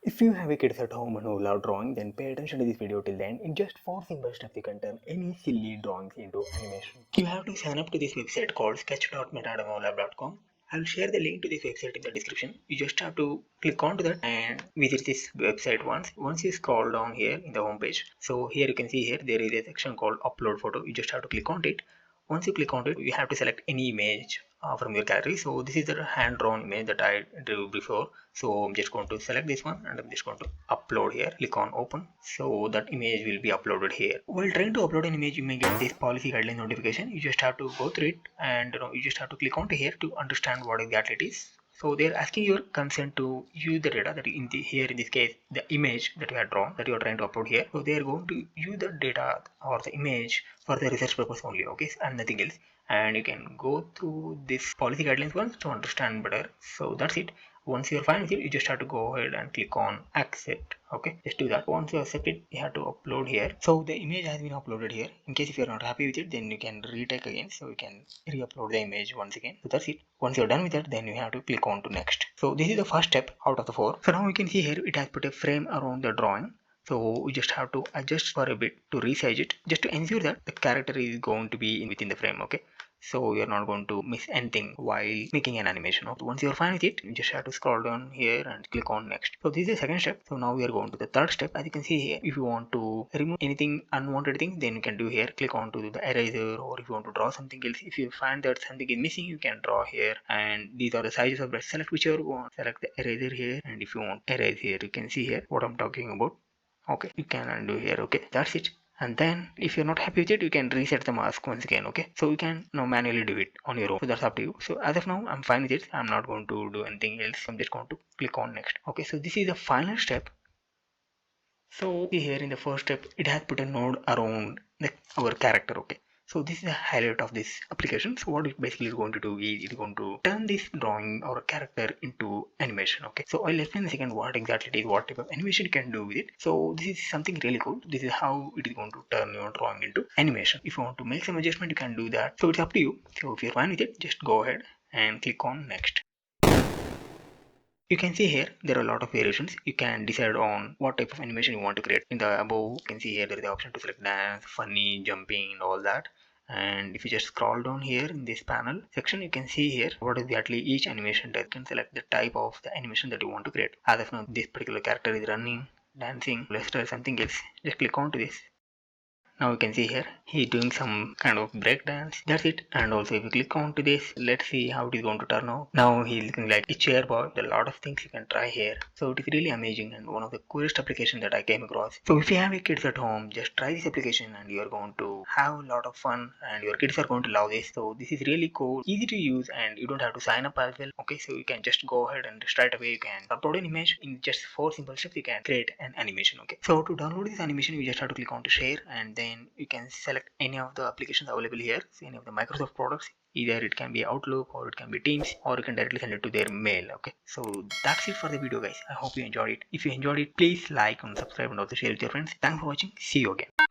If you have a kids at home who love drawing, then pay attention to this video till the end. In just 4 simple steps, you can turn any silly drawings into animation. You have to sign up to this website called sketch.metademonlab.com. I will share the link to this website in the description. You just have to click onto that and visit this website once. Once you scroll down here in the home page, so here you can see here there is a section called upload photo. You just have to click on it. Once you click on it, you have to select any image from your gallery. So this is the hand drawn image that I drew before. So I'm just going to select this one and I'm just going to upload here. Click on open. So that image will be uploaded here. While trying to upload an image, you may get this policy guideline notification. You just have to go through it and you just have to click onto here to understand what exactly it is. So they're asking your consent to use the data that here in this case the image that you have drawn that you are trying to upload here. So they are going to use the data or the image for the research purpose only, okay, and nothing else. And you can go through this policy guidelines once to understand better. So that's it. Once you're fine with it, you just have to go ahead and click on accept. Okay, just do that. Once you accept it, you have to upload here. So the image has been uploaded here. In case if you're not happy with it, then you can retake again. So you can re-upload the image once again. So that's it. Once you're done with that, then you have to click on to next. So this is the first step out of the 4. So now you can see here it has put a frame around the drawing. So we just have to adjust for a bit to resize it just to ensure that the character is going to be within the frame. Okay, so you're not going to miss anything while making an animation. Once you're fine with it, you just have to scroll down here and click on next. So this is the second step. So now we are going to the third step. As you can see here, if you want to remove anything unwanted thing, then you can do here. Click on to the eraser, or if you want to draw something else, if you find that something is missing, you can draw here. And these are the sizes of brush. Select whichever you want. Select the eraser here, and if you want erase here, you can see here what I'm talking about. Okay, you can undo here. Okay, that's it. And then if you're not happy with it, you can reset the mask once again. Okay, so you can now manually do it on your own. So that's up to you. So as of now, I'm fine with it. I'm not going to do anything else. I'm just going to click on next. Okay, so this is the final step. So here in the first step, it has put a node around our character. Okay, so this is the highlight of this application. So what it basically is going to do is it's going to turn this drawing or character into animation. Okay, so I'll explain in a second what exactly it is, what type of animation you can do with it. So this is something really cool. This is how it is going to turn your drawing into animation. If you want to make some adjustment, you can do that. So it's up to you. So if you're fine with it, just go ahead and click on next. You can see here there are a lot of variations. You can decide on what type of animation you want to create. In the above, you can see here there is the option to select dance, funny, jumping, and all that. And if you just scroll down here in this panel section, you can see here what exactly each animation does. You can select the type of the animation that you want to create. As of now, this particular character is running, dancing. Let's try something else. Just click on to this. Now you can see here he's doing some kind of break dance. That's it. And also if you click on to this, let's see how it is going to turn out. Now he's looking like a chair boy. There are a lot of things you can try here. So it is really amazing and one of the coolest applications that I came across. So if you have your kids at home, just try this application and you are going to have a lot of fun and your kids are going to love this. So this is really cool, easy to use, and you don't have to sign up as well. Okay, so you can just go ahead and straight away you can upload an image. In just 4 simple steps you can create an animation. Okay, so to download this animation you just have to click on to share, and then you can select any of the applications available here. So any of the Microsoft products, either it can be Outlook or it can be Teams, or you can directly send it to their mail. Okay, so that's it for the video guys. I hope you enjoyed it. If you enjoyed it, please like and subscribe and also share with your friends. Thanks for watching. See you again.